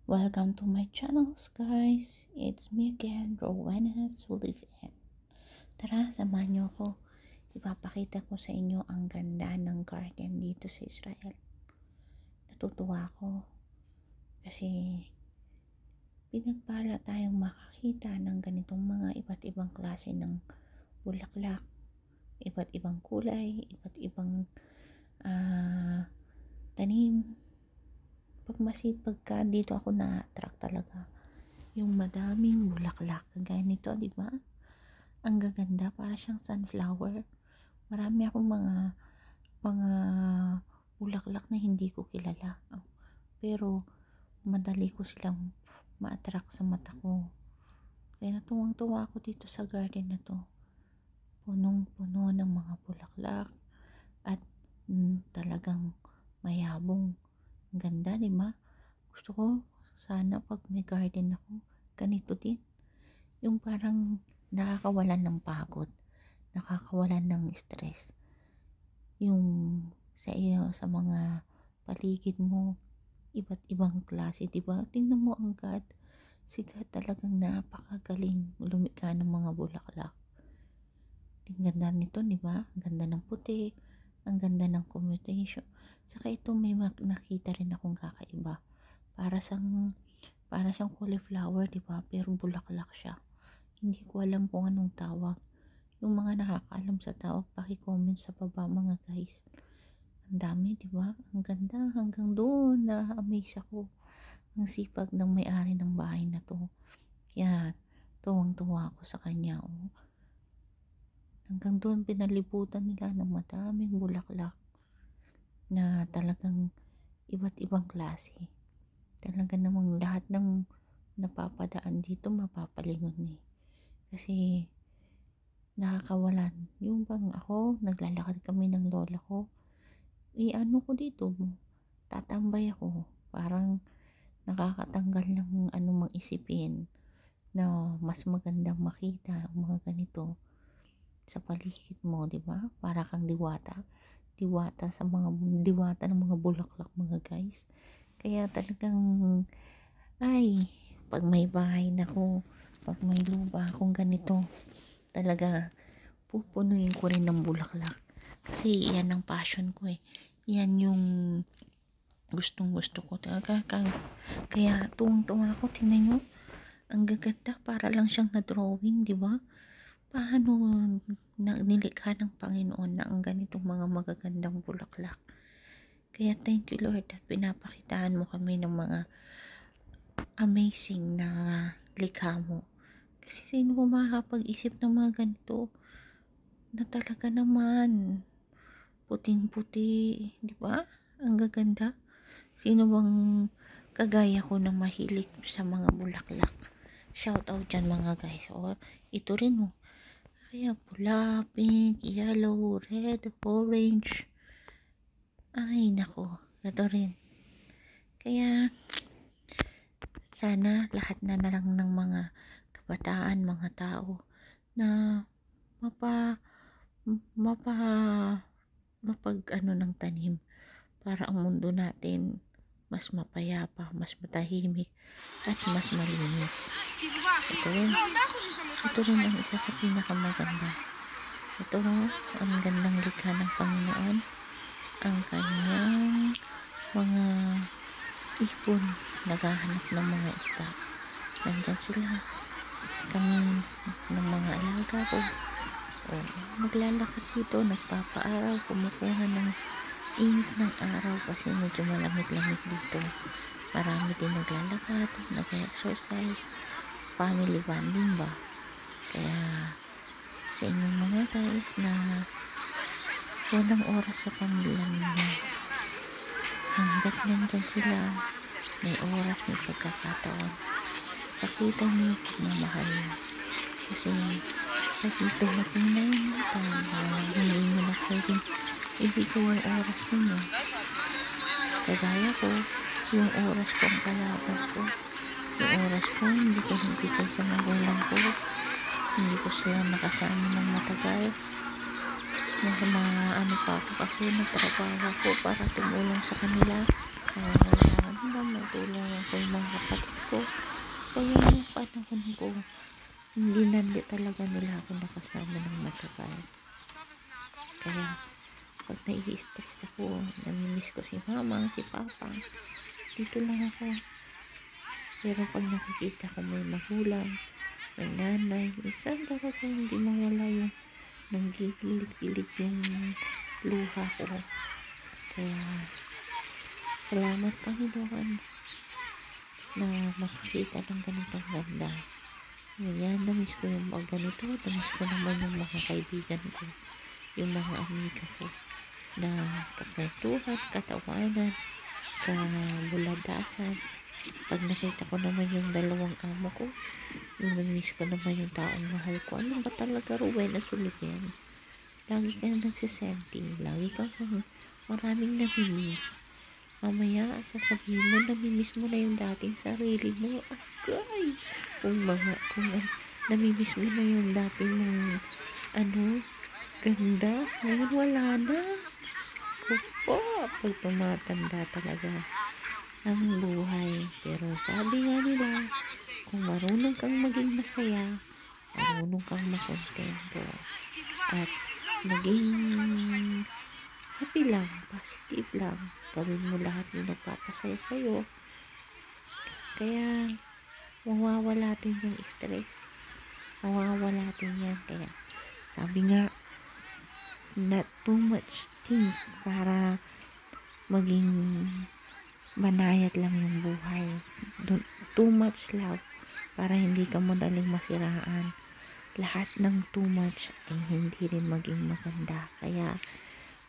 Welcome to my channels, guys. It's me again, Rowena Sullivan. Tara, samahan niyo ako. Ipapakita ko sa inyo ang ganda ng garden dito sa Israel. Natutuwa ako kasi pinagpala tayong makakita ng ganitong mga iba't ibang klase ng bulaklak, iba't ibang kulay, iba't ibang tanim. Pag masipag ka, dito ako na-attract talaga. Yung madaming bulaklak. Kagaya nito, di ba? Ang gaganda, para siyang sunflower. Marami akong mga bulaklak na hindi ko kilala. Pero, madali ko silang ma-attract sa mata ko. Kaya natuwang-tuwa ako dito sa garden na to. Punong-puno ng mga bulaklak. At talagang mayabong. Ang ganda, di ba? Gusto ko sana pag may garden ako, ganito din. Yung parang nakakawalan ng pagod, nakakawalan ng stress. Yung sa iyo, sa mga paligid mo, iba't ibang klase, di ba? Tingnan mo ang God. Si God talagang napakagaling lumikha ng mga bulaklak. Ang ganda nito, di ba? Ang ganda ng puti, ang ganda ng combination. Saka ito may nakita rin akong kakaiba. Para siyang cauliflower, di ba? Pero bulaklak siya. Hindi ko alam kung anong tawag. Yung mga nakakaalam sa tawag, paki-comment sa baba mga guys. Ang dami, di ba? Ang ganda, hanggang doon na-amaze ako. Ang sipag ng may-ari ng bahay na to. Kaya tuwang-tuwa ako sa kanya. Oh. Hanggang doon pinalibutan nila ng madaming bulaklak na talagang iba't ibang klase. Talaga namang lahat ng napapadaan dito mapapalingon eh. Kasi nakakawalan. Yung bang ako, naglalakad kami ng lola ko, ano ko dito, tatambay ako. Parang nakakatanggal ng anumang isipin na mas magandang makita mga ganito sa paligid mo, di ba? Para kang diwata sa mga diwata ng mga bulaklak mga guys. Kaya talagang pag may bahay na ko, pag may lupa akong ganito, talaga pupunuin ko rin ng bulaklak. Kasi yan ang passion ko eh. Yan yung gustong gusto ko talaga. Kaya tuwang-tuwa ako, tingnan nyo. Ang gaganda, para lang siyang na-drawing, di ba? Paano nilikha ng Panginoon na ang ganitong mga magagandang bulaklak. Kaya thank you Lord at pinapakitaan mo kami ng mga amazing na likha mo. Kasi sino ba makakapag-isip ng mga ganito na talaga naman puting-puti, di ba? Ang gaganda. Sino bang kagaya ko na mahilig sa mga bulaklak? Shout out dyan mga guys. O, ito rin oh. Kaya pula, pink, yellow, red, orange. Ay, nako. Ito rin. Kaya, sana lahat na lang ng mga kabataan, mga tao na mapag ng tanim para ang mundo natin mas mapayapa, mas matahimik at mas malinis. Ito rin ang isa sa pinakamaganda. Ito ang gandang likha ng Panginoon, ang kanyang mga ipon naghahanap ng mga isda. Nandyan sila, kami ng mga alaga ko naglalakad dito, nagpapaaraw, kumukuha ng init ng araw kasi medyo malamig-lamig dito. Marami din naglalakad, nag-exercise, family bonding ba. Kaya sa inyong mga guys na walang oras sa pamilya ninyo, hanggat nandyan sila, may oras, may pagkakataon, pakita niyo pagmamahal niyo. Kasi pag dumating na yun, hindi mo na pwedeng ibigay yung oras ninyo. Kagaya ko, yung oras ko ang kalaban ko, yung oras ko hindi ko ibigay sa magulang ko, hindi ko sila nakasama ng matagal. Nasa mga pa ako kasi nagtrabaho ko para tumulong sa kanila. Kaya kanila, matulungan ko yung mga kapatid ko. Kaya yung panahon ko, hindi talaga nila ako nakasama ng matagal. Kaya pag nai-stress ako, namimiss ko si mama, si papa, dito lang ako. Pero pag nakikita ko may magulang, may nanay, minsan talaga hindi mawala yung nanggigilid-gilid yung luha ko. Kaya salamat Panginoon na makakita ng ganitong ganda. Ngayon, namiss ko yung pag ganito, namiss ko naman yung mga kaibigan ko, yung mga amiga ko, na kakwentuhan, katawanan, kabuladasan. Pag nakita ko naman yung dalawang amo ko, namiss ko naman yung taong mahal ko. Ano ba talaga, Rowena Sullivan? Lagi kang nagsisenti, lagi kang maraming namimiss. Mamaya, sasabihin mo, namimiss mo na yung dating sarili mo. Agay! Kung namimiss mo na yung dating mong, ganda. Ngayon wala na. Ko po, pag tumatanda talaga ang buhay. Pero sabi nga nila, kung marunong kang maging masaya, marunong kang makontento, at maging happy lang, positive lang, gawin mo lahat yung nagpapasaya sa'yo, kaya mawawala din yung stress, mawawala din yan. Kaya sabi nga, not too much think para maging banayad lang yung buhay. Too much love para hindi ka madaling masiraan. Lahat ng too much ay hindi rin maging maganda. Kaya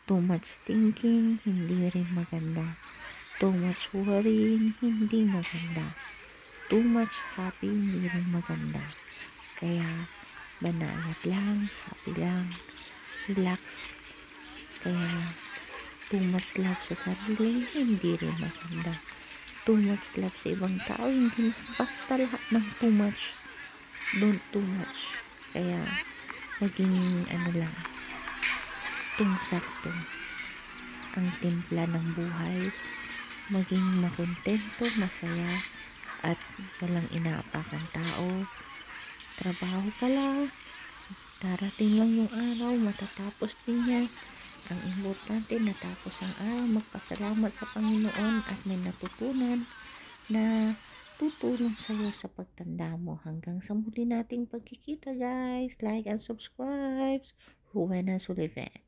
too much thinking, hindi rin maganda. Too much worrying, hindi maganda. Too much happy, hindi rin maganda. Kaya banayad lang, happy lang, relax. Kaya too much love sa sarili, hindi rin maganda. Too much love sa ibang tao, hindi basta lahat ng too much. Don't too much. Kaya maging lang, saktong-sakto ang timpla ng buhay. Maging makontento, masaya, at walang inaapakan tao. Trabaho ka lang, darating lang yung araw, matatapos din yan. Ang importante, natapos ang araw, magpasalamat sa Panginoon at may natutunan na tutulong sa'yo sa pagtanda mo. Hanggang sa muli nating pagkikita guys. Like and subscribe. Rowena Sullivan.